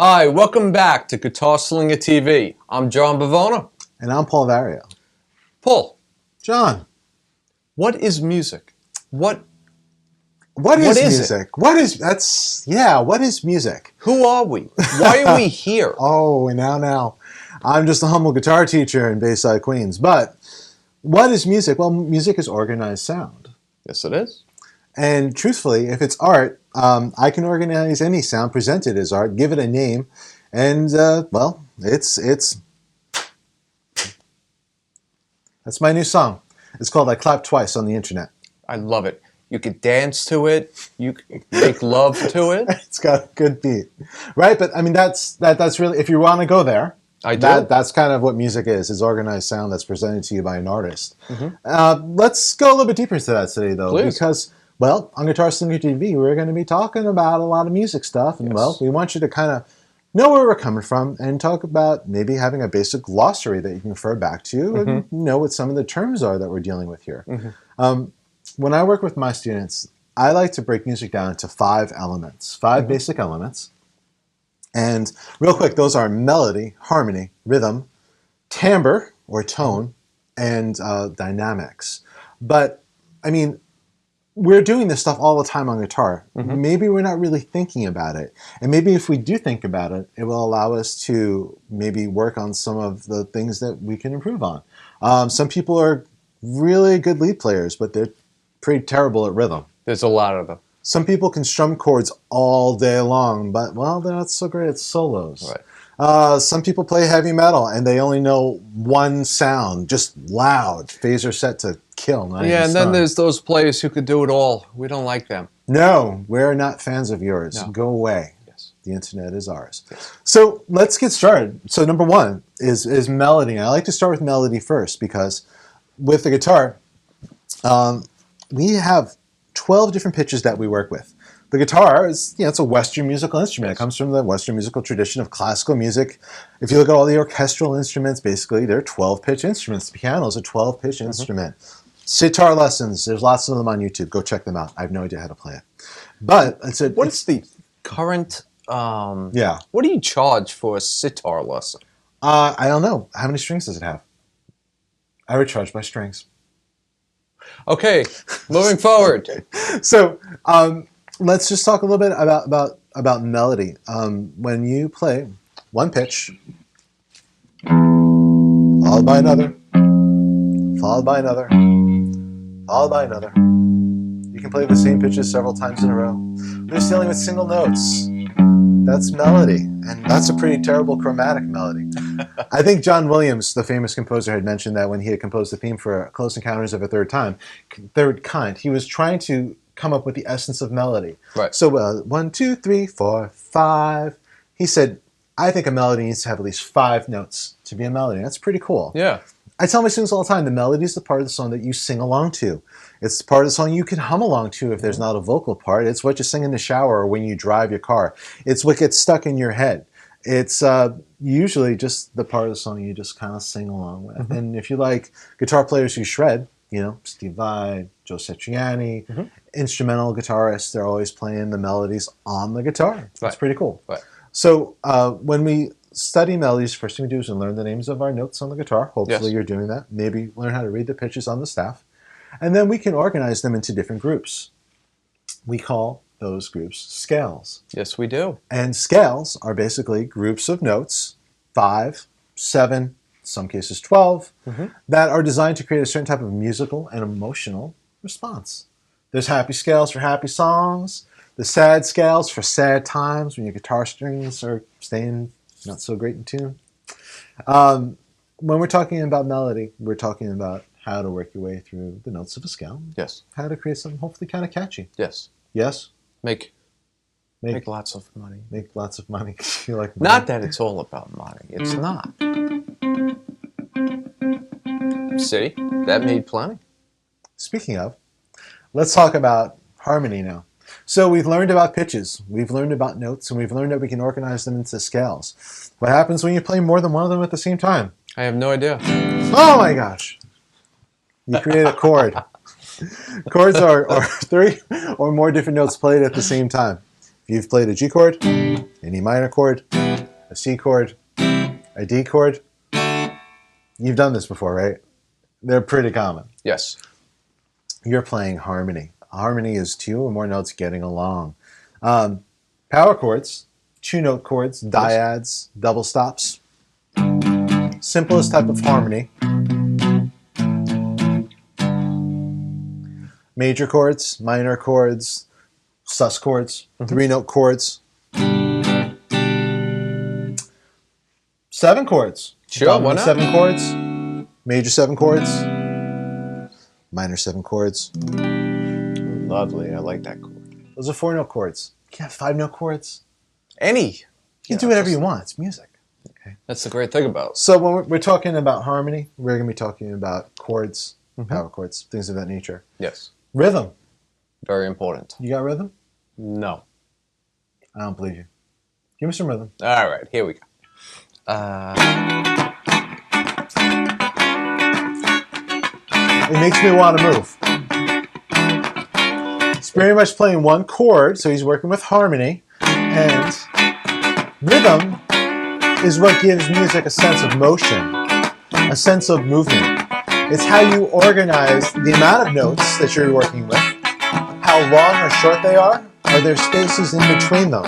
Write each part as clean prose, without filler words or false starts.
Hi, welcome back to Guitar Slinger TV. I'm Jon Bivona. And I'm Paul Vario. Paul. John. What is music? What is music? It? What is music? Who are we? Why are we here? Oh, now. I'm just a humble guitar teacher in Bayside, Queens. But what is music? Well, music is organized sound. Yes, it is. And truthfully, if it's art, I can organize any sound, present it as art, give it a name, and, well, it's... That's my new song. It's called I Clap Twice on the Internet. I love it. You could dance to it. You could make love to it. It's got a good beat. Right? But, I mean, that's really... If you want to go there... I do. That's kind of what music is. It's organized sound that's presented to you by an artist. Let's go a little bit deeper into that today, though. Please. Because... well, on Guitar Slinger TV, we're going to be talking about a lot of music stuff. And, well, we want you to kind of know where we're coming from and talk about maybe having a basic glossary that you can refer back to and know what some of the terms are that we're dealing with here. When I work with my students, I like to break music down into 5 elements, 5 basic elements. And real quick, those are melody, harmony, rhythm, timbre or tone, and dynamics. But, I mean... we're doing this stuff all the time on guitar. Maybe we're not really thinking about it. And maybe if we do think about it, it will allow us to maybe work on some of the things that we can improve on. Some people are really good lead players, but they're pretty terrible at rhythm. There's a lot of them. Some people can strum chords all day long, but, well, they're not so great at solos. Right. Some people play heavy metal, and they only know one sound, just loud, phaser set to kill. Yeah, and then there's those players who could do it all. We don't like them. No, we're not fans of yours. No. Go away. Yes. The internet is ours. Yes. So let's get started. So number 1 is melody. And I like to start with melody first because with the guitar, we have 12 different pitches that we work with. The guitar is, it's a Western musical instrument. It comes from the Western musical tradition of classical music. If you look at all the orchestral instruments, basically, they're 12-pitch instruments. The piano is a 12-pitch instrument. Sitar lessons, there's lots of them on YouTube. Go check them out. I have no idea how to play it. But what is the current, what do you charge for a sitar lesson? I don't know. How many strings does it have? I would charge by strings. Okay, moving forward. So, let's just talk a little bit about melody. When you play one pitch, followed by another, followed by another, followed by another. You can play the same pitches several times in a row. We're just dealing with single notes. That's melody, and that's a pretty terrible chromatic melody. I think John Williams, the famous composer, had mentioned that when he had composed the theme for Close Encounters of a Third Kind, he was trying to come up with the essence of melody. Right. So 1, 2, 3, 4, 5. He said, I think a melody needs to have at least 5 notes to be a melody. That's pretty cool. Yeah. I tell my students all the time, the melody is the part of the song that you sing along to. It's the part of the song you can hum along to if there's not a vocal part. It's what you sing in the shower or when you drive your car. It's what gets stuck in your head. It's usually just the part of the song you just kind of sing along with. And if you like guitar players who shred, Steve Vai, Joe Satriani, instrumental guitarists, they're always playing the melodies on the guitar. That's pretty cool. Right. So when we study melodies, first thing we do is learn the names of our notes on the guitar. Hopefully you're doing that. Maybe learn how to read the pitches on the staff. And then we can organize them into different groups. We call those groups scales. Yes, we do. And scales are basically groups of notes, 5, 7, some cases 12, that are designed to create a certain type of musical and emotional response. There's happy scales for happy songs, the sad scales for sad times when your guitar strings are staying not so great in tune. When we're talking about melody, we're talking about how to work your way through the notes of a scale. Yes. How to create something hopefully kind of catchy. Yes. Yes? Make lots of money. Make lots of money. You like money? Not that it's all about money. It's not. See? That made plenty. Speaking of, let's talk about harmony now. So we've learned about pitches, we've learned about notes, and we've learned that we can organize them into scales. What happens when you play more than one of them at the same time? I have no idea. Oh my gosh! You create a chord. Chords are 3 or more different notes played at the same time. If you've played a G chord, an E minor chord, a C chord, a D chord, you've done this before, right? They're pretty common. Yes. You're playing harmony. Harmony is two or more notes getting along. Power chords, two-note chords, dyads, double stops. Simplest type of harmony. Major chords, minor chords, sus chords, three-note chords. 7 chords. Sure, why not? 7 chords, major 7 chords, minor 7 chords. Lovely, I like that chord. Those are 4-note chords. You can have 5-note chords. Any. You can do whatever you want. It's music. Okay. That's the great thing about it. So when we're talking about harmony, we're going to be talking about chords, power chords, things of that nature. Yes. Rhythm. Very important. You got rhythm? No. I don't believe you. Give me some rhythm. All right, here we go. It makes me want to move. He's very much playing one chord, so he's working with harmony. And rhythm is what gives music a sense of motion, a sense of movement. It's how you organize the amount of notes that you're working with, how long or short they are there spaces in between them.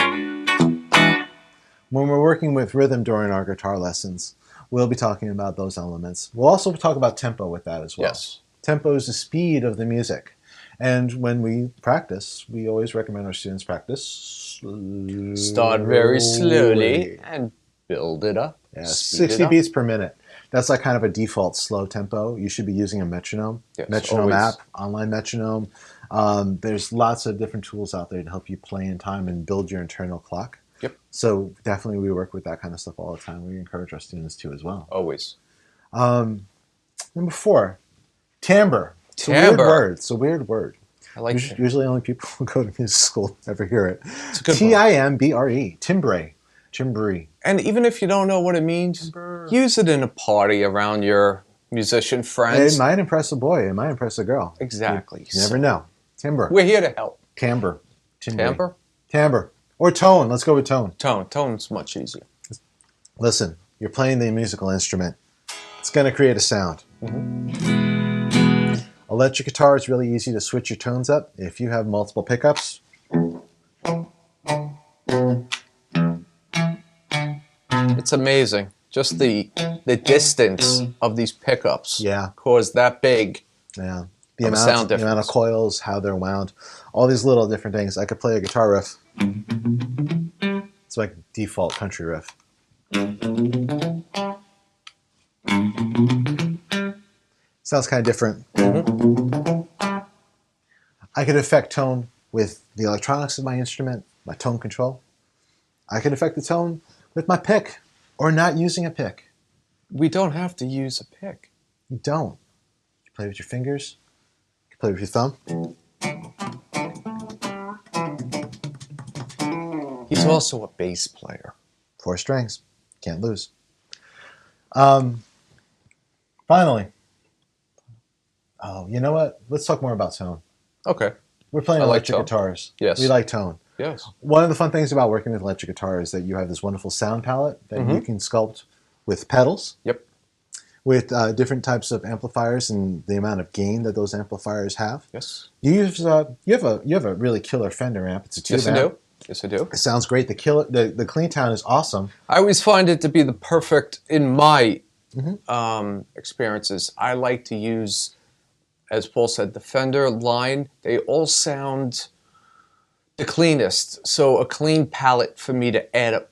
When we're working with rhythm during our guitar lessons, we'll be talking about those elements. We'll also talk about tempo with that as well. Yes. Tempo is the speed of the music. And when we practice, we always recommend our students practice slowly. Start very slowly and build it up. Yeah, 60 beats per minute. That's like kind of a default slow tempo. You should be using a metronome. Yes, metronome always. app, online metronome. There's lots of different tools out there to help you play in time and build your internal clock. Yep. So definitely we work with that kind of stuff all the time. We encourage our students to as well. Always. Number 4, timbre. It's a Timbre. weird word. It's a weird word. I like it. Usually only people who go to music school ever hear it. It's a good one. Timbre. Timbre. Timbre. And even if you don't know what it means, use it in a party around your musician friends. It might impress a boy. It might impress a girl. Exactly. You never know. Timbre. We're here to help. Timbre. Timbre? Timbre. Or tone. Let's go with tone. Tone. Tone's much easier. Listen, you're playing the musical instrument. It's going to create a sound. Electric guitar is really easy to switch your tones up. If you have multiple pickups, It's amazing. Just the distance of these pickups cause that big yeah, the amount of coils, how they're wound, all these little different things. I could play a guitar riff. It's like default country riff. Sounds kind of different. I could affect tone with the electronics of my instrument, my tone control. I could affect the tone with my pick or not using a pick. We don't have to use a pick. You don't. You play with your fingers. You play with your thumb. He's also a bass player. 4 strings. Can't lose. Finally. Oh, you know what? Let's talk more about tone. Okay. We're playing electric tone. guitars. Yes. We like tone. Yes. One of the fun things about working with electric guitar is that you have this wonderful sound palette that you can sculpt with pedals. Yep. With different types of amplifiers and the amount of gain that those amplifiers have. Yes. You have a really killer Fender amp. It's a tube amp. Yes, I do. Yes, I do. It sounds great. The clean tone is awesome. I always find it to be the perfect, in my experiences, I like to use, as Paul said, the Fender line. They all sound the cleanest. So a clean palette for me to add up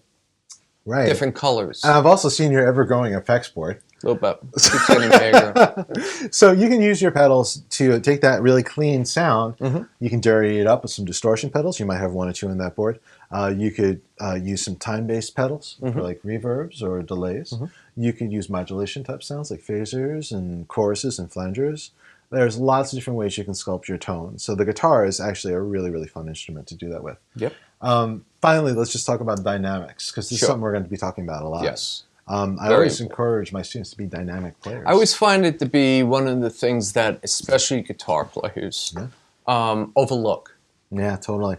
different colors. And I've also seen your ever-growing effects board. A little bit. Keeps getting bigger. So you can use your pedals to take that really clean sound. You can dirty it up with some distortion pedals. You might have 1 or 2 in that board. You could use some time-based pedals for like reverbs or delays. You could use modulation type sounds like phasers and choruses and flangers. There's lots of different ways you can sculpt your tone. So the guitar is actually a really, really fun instrument to do that with. Yep. Finally, let's just talk about dynamics, because this is something we're going to be talking about a lot. Yes. I always encourage my students to be dynamic players. I always find it to be one of the things that especially guitar players overlook. Yeah, totally.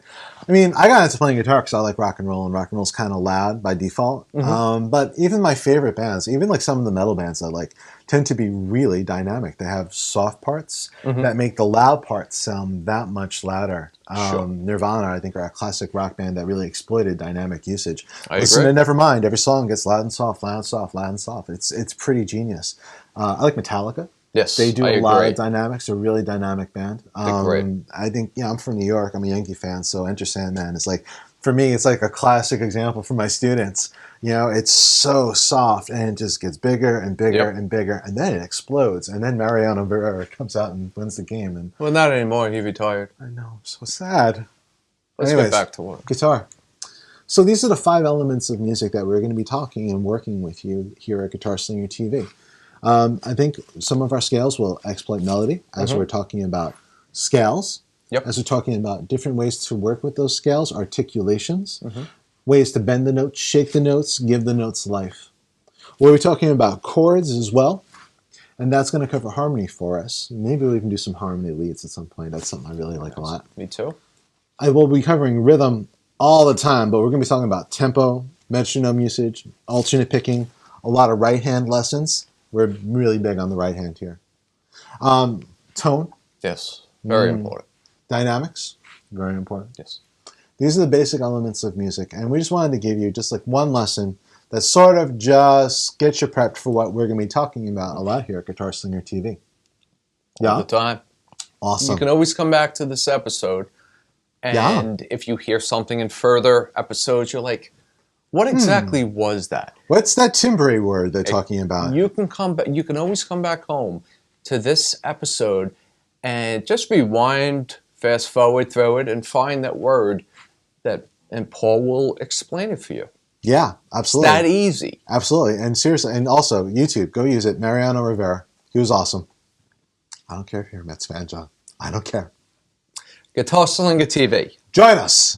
I mean, I got into playing guitar because I like rock and roll is kind of loud by default. But even my favorite bands, even like some of the metal bands I like, tend to be really dynamic. They have soft parts that make the loud parts sound that much louder. Nirvana, I think, are a classic rock band that really exploited dynamic usage. I Listen agree. to Nevermind. Every song gets loud and soft, loud and soft, loud and soft. It's pretty genius. I like Metallica. They Yes, do I a lot agree. of dynamics. They're a really dynamic band. They're great. I think, yeah, I'm from New York. I'm a Yankee fan, so Enter Sandman is like, for me, it's like a classic example for my students. You know, it's so soft and it just gets bigger and bigger Yep. and bigger, and then it explodes. And then Mariano Rivera comes out and wins the game. And Well, not anymore. He retired. I know, I'm so sad. Let's get Anyways, back to work. guitar. So these are the 5 elements of music that we're going to be talking and working with you here at Guitar Slinger TV. I think some of our scales will exploit melody as we're talking about scales, Yep. as we're talking about different ways to work with those scales, articulations, ways to bend the notes, shake the notes, give the notes life. We'll be talking about chords as well, and that's going to cover harmony for us. Maybe we can do some harmony leads at some point. That's something I really like a lot. Me too. I will be covering rhythm all the time, but we're going to be talking about tempo, metronome usage, alternate picking, a lot of right hand lessons. We're really big on the right hand here. Tone, Yes. Very important. dynamics, very important. Yes. These are the basic elements of music, and we just wanted to give you just like one lesson that sort of just gets you prepped for what we're going to be talking about a lot here at Guitar Slinger TV. All the time. Awesome. You can always come back to this episode, and if you hear something in further episodes, you're like, what exactly was that? What's that timbre word they're talking about? You can come back. You can always come back home to this episode and just rewind, fast forward through it, and find that word and Paul will explain it for you. Yeah, absolutely. That easy. Absolutely. And seriously, and also YouTube, go use it. Mariano Rivera, he was awesome. I don't care if you're a Mets fan, John. I don't care. Guitar Slinger TV. Join us.